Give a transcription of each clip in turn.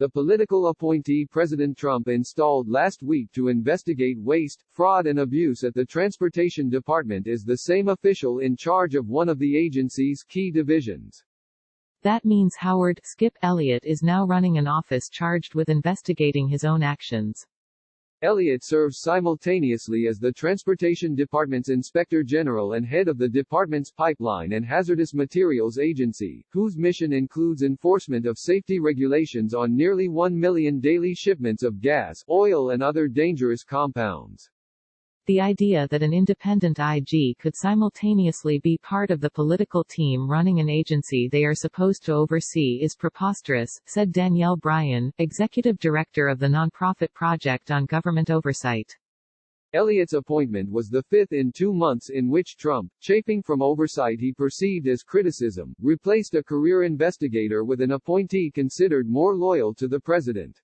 The political appointee President Trump installed last week to investigate waste, fraud and abuse at the Transportation Department is the same official in charge of one of the agency's key divisions. That means Howard "Skip" Elliott is now running an office charged with investigating his own actions. Elliott serves simultaneously as the Transportation Department's Inspector General and head of the department's Pipeline and Hazardous Materials Agency, whose mission includes enforcement of safety regulations on nearly 1 million daily shipments of gas, oil and other dangerous compounds. The idea that an independent IG could simultaneously be part of the political team running an agency they are supposed to oversee is preposterous, said Danielle Bryan, executive director of the nonprofit Project on Government Oversight. Elliott's appointment was the fifth in 2 months in which Trump, chafing from oversight he perceived as criticism, replaced a career investigator with an appointee considered more loyal to the president.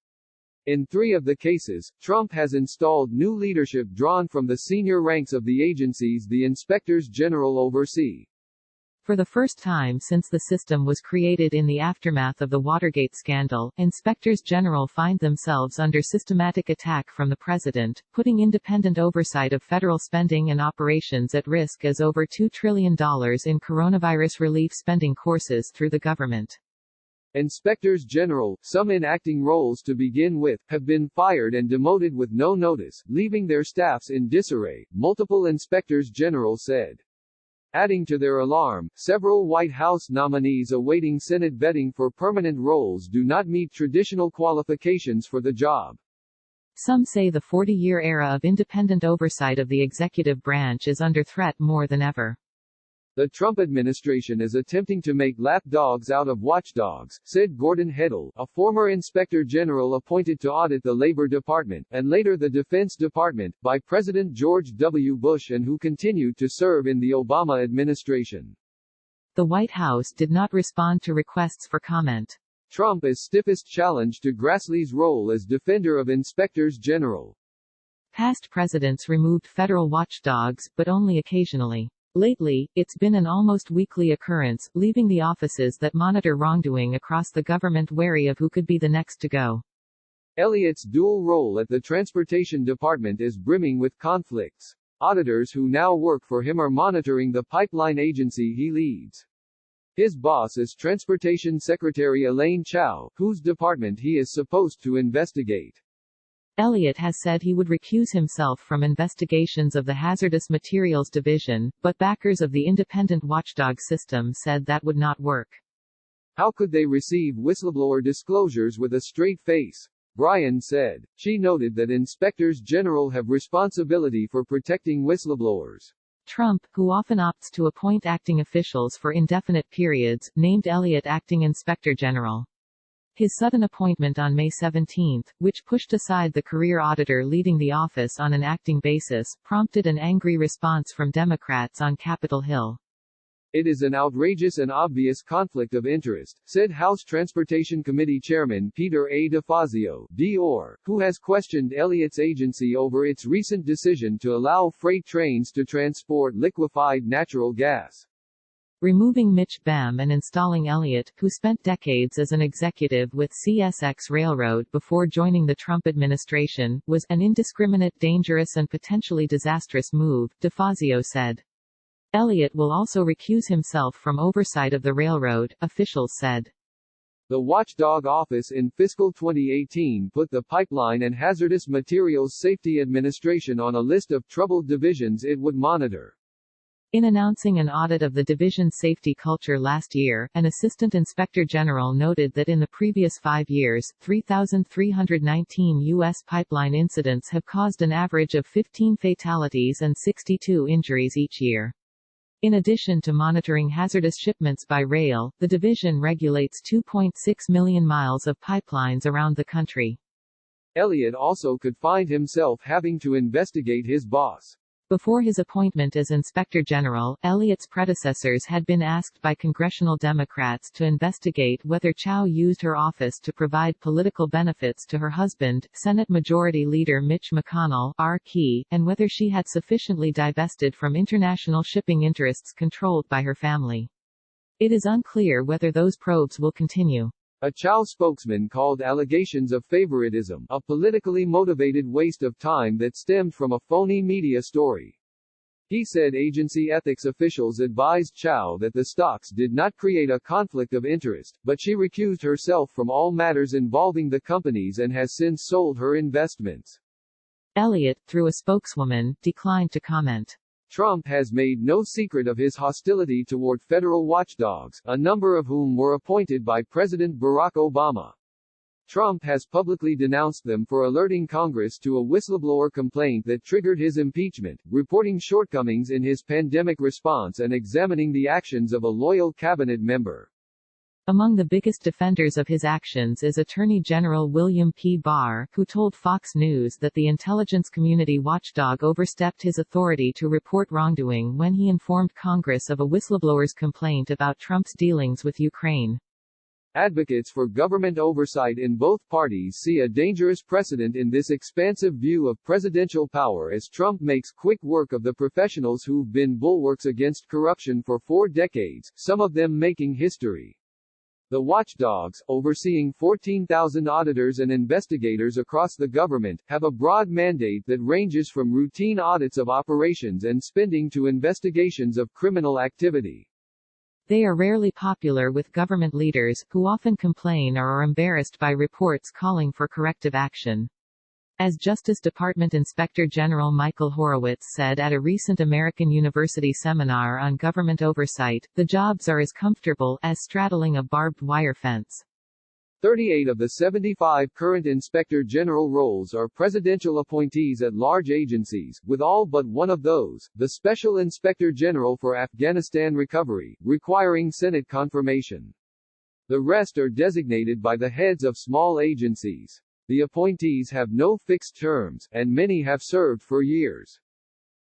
In 3 of the cases, Trump has installed new leadership drawn from the senior ranks of the agencies the inspectors general oversee. For the first time since the system was created in the aftermath of the Watergate scandal, inspectors general find themselves under systematic attack from the president, putting independent oversight of federal spending and operations at risk as over $2 trillion in coronavirus relief spending courses through the government. Inspectors general, some in acting roles to begin with, have been fired and demoted with no notice, leaving their staffs in disarray, multiple inspectors general said. Adding to their alarm, several White House nominees awaiting Senate vetting for permanent roles do not meet traditional qualifications for the job. Some say the 40-year era of independent oversight of the executive branch is under threat more than ever. The Trump administration is attempting to make lapdogs out of watchdogs, said Gordon Heddle, a former inspector general appointed to audit the Labor Department, and later the Defense Department, by President George W. Bush and who continued to serve in the Obama administration. The White House did not respond to requests for comment. Trump is stiffest challenge to Grassley's role as defender of inspectors general. Past presidents removed federal watchdogs, but only occasionally. Lately, it's been an almost weekly occurrence, leaving the offices that monitor wrongdoing across the government wary of who could be the next to go. Elliott's dual role at the Transportation Department is brimming with conflicts. Auditors who now work for him are monitoring the pipeline agency he leads. His boss is Transportation Secretary Elaine Chao, whose department he is supposed to investigate. Elliott has said he would recuse himself from investigations of the Hazardous Materials Division, but backers of the independent watchdog system said that would not work. How could they receive whistleblower disclosures with a straight face? Bryan said. She noted that inspectors general have responsibility for protecting whistleblowers. Trump, who often opts to appoint acting officials for indefinite periods, named Elliott acting inspector general. His sudden appointment on May 17, which pushed aside the career auditor leading the office on an acting basis, prompted an angry response from Democrats on Capitol Hill. It is an outrageous and obvious conflict of interest, said House Transportation Committee Chairman Peter A. DeFazio, D.O.R., who has questioned Elliott's agency over its recent decision to allow freight trains to transport liquefied natural gas. Removing Mitch Bem and installing Elliott, who spent decades as an executive with CSX Railroad before joining the Trump administration, was an indiscriminate, dangerous and potentially disastrous move, DeFazio said. Elliott will also recuse himself from oversight of the railroad, officials said. The Watchdog Office in fiscal 2018 put the Pipeline and Hazardous Materials Safety Administration on a list of troubled divisions it would monitor. In announcing an audit of the division's safety culture last year, an assistant inspector general noted that in the previous 5 years, 3,319 U.S. pipeline incidents have caused an average of 15 fatalities and 62 injuries each year. In addition to monitoring hazardous shipments by rail, the division regulates 2.6 million miles of pipelines around the country. Elliott also could find himself having to investigate his boss. Before his appointment as Inspector General, Elliott's predecessors had been asked by congressional Democrats to investigate whether Chao used her office to provide political benefits to her husband, Senate Majority Leader Mitch McConnell, R. Key, and whether she had sufficiently divested from international shipping interests controlled by her family. It is unclear whether those probes will continue. A Chow spokesman called allegations of favoritism a politically motivated waste of time that stemmed from a phony media story. He said agency ethics officials advised Chow that the stocks did not create a conflict of interest, but she recused herself from all matters involving the companies and has since sold her investments. Elliott, through a spokeswoman, declined to comment. Trump has made no secret of his hostility toward federal watchdogs, a number of whom were appointed by President Barack Obama. Trump has publicly denounced them for alerting Congress to a whistleblower complaint that triggered his impeachment, reporting shortcomings in his pandemic response and examining the actions of a loyal cabinet member. Among the biggest defenders of his actions is Attorney General William P. Barr, who told Fox News that the intelligence community watchdog overstepped his authority to report wrongdoing when he informed Congress of a whistleblower's complaint about Trump's dealings with Ukraine. Advocates for government oversight in both parties see a dangerous precedent in this expansive view of presidential power as Trump makes quick work of the professionals who've been bulwarks against corruption for 4 decades, some of them making history. The watchdogs, overseeing 14,000 auditors and investigators across the government, have a broad mandate that ranges from routine audits of operations and spending to investigations of criminal activity. They are rarely popular with government leaders, who often complain or are embarrassed by reports calling for corrective action. As Justice Department Inspector General Michael Horowitz said at a recent American University seminar on government oversight, the jobs are as comfortable as straddling a barbed wire fence. 38 of the 75 current Inspector General roles are presidential appointees at large agencies, with all but one of those, the Special Inspector General for Afghanistan Recovery, requiring Senate confirmation. The rest are designated by the heads of small agencies. The appointees have no fixed terms, and many have served for years.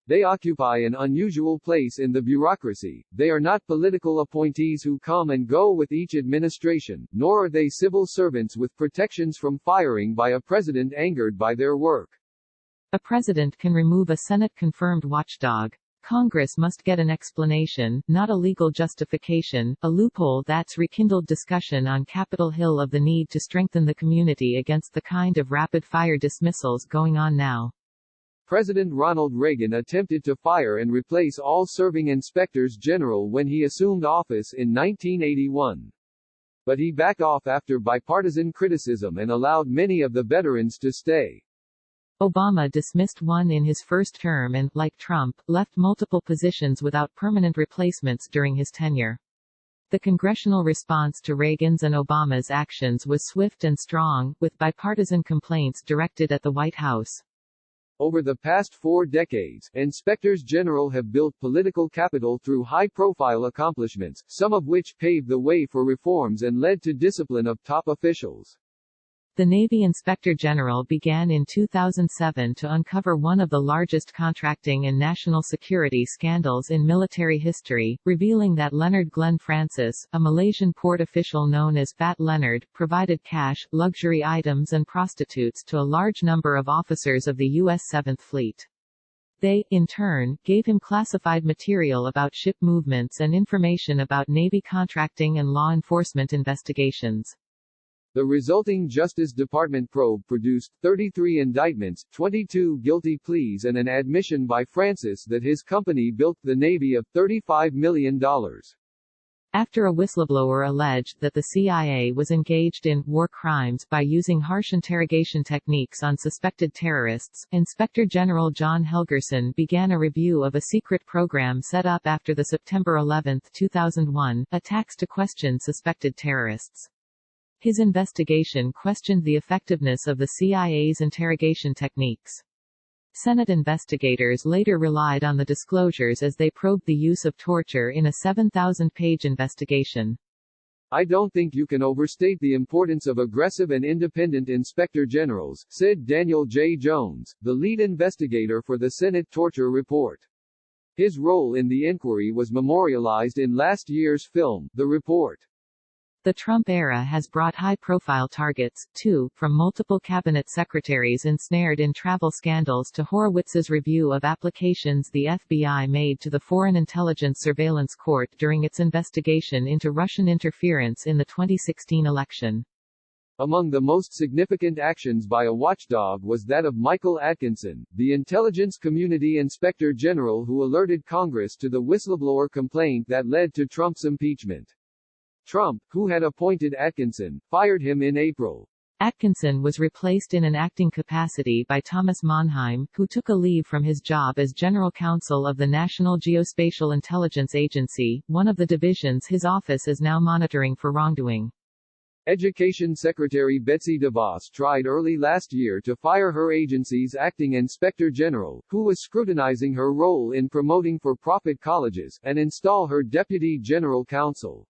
They occupy an unusual place in the bureaucracy. They are not political appointees who come and go with each administration, nor are they civil servants with protections from firing by a president angered by their work. A president can remove a Senate-confirmed watchdog. Congress must get an explanation, not a legal justification, a loophole that's rekindled discussion on Capitol Hill of the need to strengthen the community against the kind of rapid-fire dismissals going on now. President Ronald Reagan attempted to fire and replace all serving inspectors general when he assumed office in 1981. But he backed off after bipartisan criticism and allowed many of the veterans to stay. Obama dismissed one in his first term and, like Trump, left multiple positions without permanent replacements during his tenure. The congressional response to Reagan's and Obama's actions was swift and strong, with bipartisan complaints directed at the White House. Over the past 4 decades, inspectors general have built political capital through high-profile accomplishments, some of which paved the way for reforms and led to discipline of top officials. The Navy Inspector General began in 2007 to uncover one of the largest contracting and national security scandals in military history, revealing that Leonard Glenn Francis, a Malaysian port official known as Fat Leonard, provided cash, luxury items and prostitutes to a large number of officers of the U.S. 7th Fleet. They, in turn, gave him classified material about ship movements and information about Navy contracting and law enforcement investigations. The resulting Justice Department probe produced 33 indictments, 22 guilty pleas and an admission by Francis that his company bilked the Navy of $35 million. After a whistleblower alleged that the CIA was engaged in war crimes by using harsh interrogation techniques on suspected terrorists, Inspector General John Helgerson began a review of a secret program set up after the September 11, 2001, attacks to question suspected terrorists. His investigation questioned the effectiveness of the CIA's interrogation techniques. Senate investigators later relied on the disclosures as they probed the use of torture in a 7,000-page investigation. I don't think you can overstate the importance of aggressive and independent inspector generals, said Daniel J. Jones, the lead investigator for the Senate torture report. His role in the inquiry was memorialized in last year's film, The Report. The Trump era has brought high-profile targets, too, from multiple cabinet secretaries ensnared in travel scandals to Horowitz's review of applications the FBI made to the Foreign Intelligence Surveillance Court during its investigation into Russian interference in the 2016 election. Among the most significant actions by a watchdog was that of Michael Atkinson, the Intelligence Community Inspector General who alerted Congress to the whistleblower complaint that led to Trump's impeachment. Trump, who had appointed Atkinson, fired him in April. Atkinson was replaced in an acting capacity by Thomas Monheim, who took a leave from his job as General Counsel of the National Geospatial Intelligence Agency, one of the divisions his office is now monitoring for wrongdoing. Education Secretary Betsy DeVos tried early last year to fire her agency's acting inspector general, who was scrutinizing her role in promoting for-profit colleges, and install her deputy general counsel.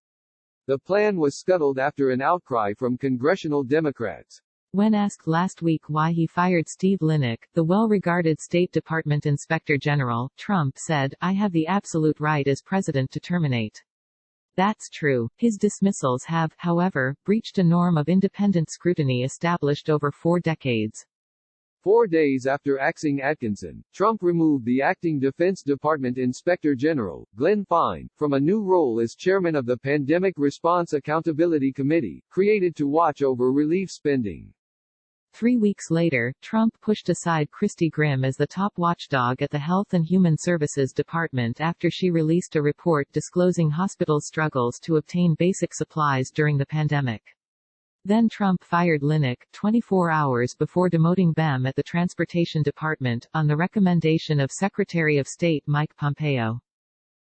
The plan was scuttled after an outcry from congressional Democrats. When asked last week why he fired Steve Linick, the well-regarded State Department Inspector General, Trump said, "I have the absolute right as president to terminate." That's true. His dismissals have, however, breached a norm of independent scrutiny established over 4 decades. 4 days after axing Atkinson, Trump removed the acting Defense Department Inspector General, Glenn Fine, from a new role as chairman of the Pandemic Response Accountability Committee, created to watch over relief spending. 3 weeks later, Trump pushed aside Christy Grimm as the top watchdog at the Health and Human Services Department after she released a report disclosing hospitals' struggles to obtain basic supplies during the pandemic. Then Trump fired Linick, 24 hours before demoting Bem at the Transportation Department, on the recommendation of Secretary of State Mike Pompeo.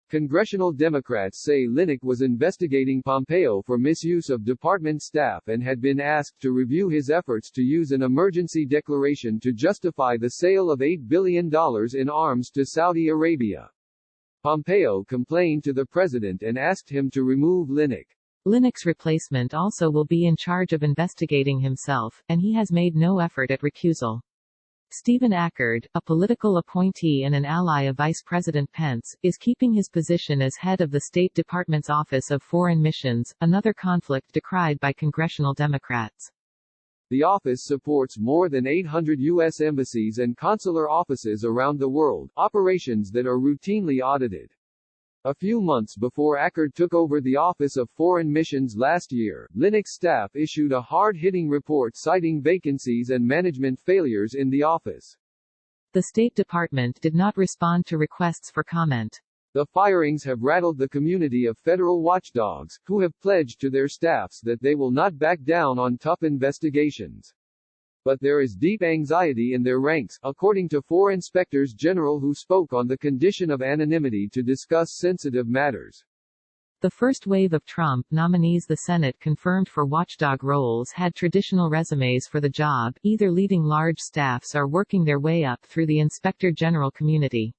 Congressional Democrats say Linick was investigating Pompeo for misuse of department staff and had been asked to review his efforts to use an emergency declaration to justify the sale of $8 billion in arms to Saudi Arabia. Pompeo complained to the president and asked him to remove Linick. Linick's replacement also will be in charge of investigating himself, and he has made no effort at recusal. Stephen Ackerd, a political appointee and an ally of Vice President Pence, is keeping his position as head of the State Department's Office of Foreign Missions, another conflict decried by congressional Democrats. The office supports more than 800 U.S. embassies and consular offices around the world, operations that are routinely audited. A few months before Ackerd took over the Office of Foreign Missions last year, Linick's staff issued a hard-hitting report citing vacancies and management failures in the office. The State Department did not respond to requests for comment. The firings have rattled the community of federal watchdogs, who have pledged to their staffs that they will not back down on tough investigations. But there is deep anxiety in their ranks, according to 4 inspectors general who spoke on the condition of anonymity to discuss sensitive matters. The first wave of Trump nominees the Senate confirmed for watchdog roles had traditional resumes for the job, either leading large staffs or working their way up through the inspector general community.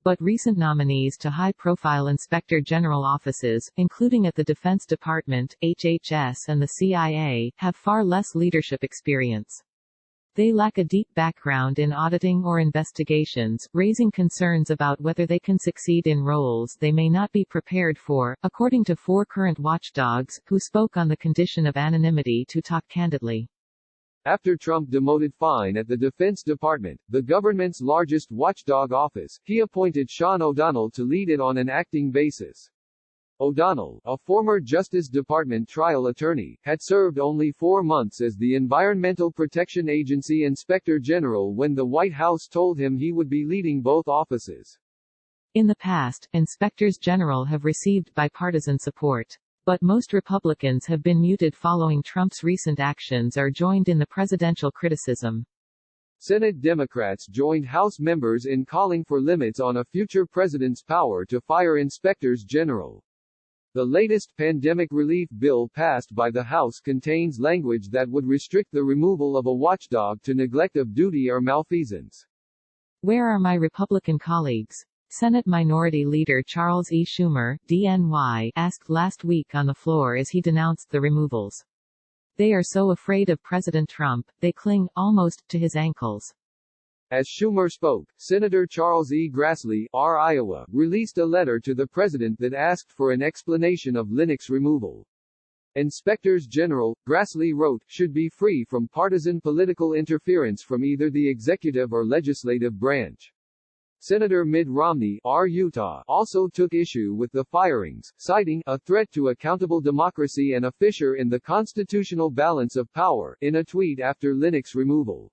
But recent nominees to high-profile inspector general offices, including at the Defense Department, HHS and the CIA, have far less leadership experience. They lack a deep background in auditing or investigations, raising concerns about whether they can succeed in roles they may not be prepared for, according to 4 current watchdogs, who spoke on the condition of anonymity to talk candidly. After Trump demoted Fine at the Defense Department, the government's largest watchdog office, he appointed Sean O'Donnell to lead it on an acting basis. O'Donnell, a former Justice Department trial attorney, had served only 4 months as the Environmental Protection Agency Inspector General when the White House told him he would be leading both offices. In the past, inspectors general have received bipartisan support. But most Republicans have been muted following Trump's recent actions or joined in the presidential criticism. Senate Democrats joined House members in calling for limits on a future president's power to fire inspectors general. The latest pandemic relief bill passed by the House contains language that would restrict the removal of a watchdog to neglect of duty or malfeasance. Where are my Republican colleagues? Senate Minority Leader Charles E. Schumer, DNY, asked last week on the floor as he denounced the removals. They are so afraid of President Trump, they cling, almost, to his ankles. As Schumer spoke, Senator Charles E. Grassley, R. Iowa, released a letter to the president that asked for an explanation of Linick's removal. Inspectors General, Grassley wrote, should be free from partisan political interference from either the executive or legislative branch. Senator Mitt Romney, R. Utah, also took issue with the firings, citing a threat to accountable democracy and a fissure in the constitutional balance of power, in a tweet after Lennox removal.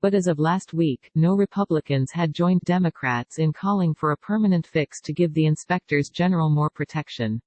But as of last week, no Republicans had joined Democrats in calling for a permanent fix to give the inspectors general more protection.